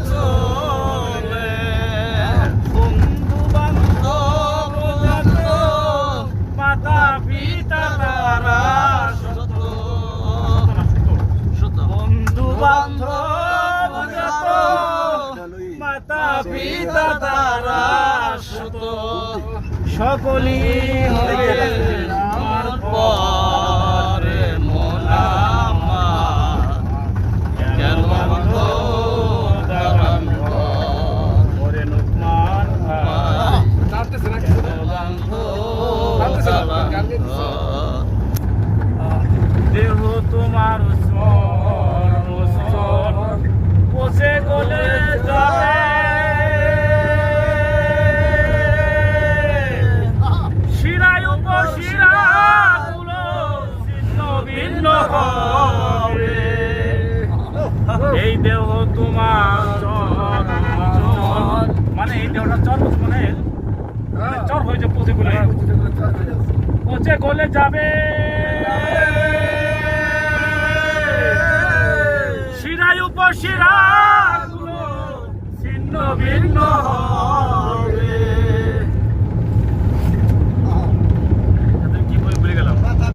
চলে বন্ধু বান্ধব যত মাতা পিতা তারা সত বন্ধু বান্ধব যত মাতা পিতা তারা সত সকলই হবে আমার পরে মন আমার কেন বন্ধ দাবান ওরে নুকমান ভাই কেন বন্ধ দাবান দেহ তোমার সর পচে গলে যাবে শিরায় উপশিরা গুলো ছিন্ন ভিন্ন হবে এই দেহ তোমার মানে এই দেহটা চর মানে চর হয়েছে পচে গলে যাবে শিরায় উপশিরা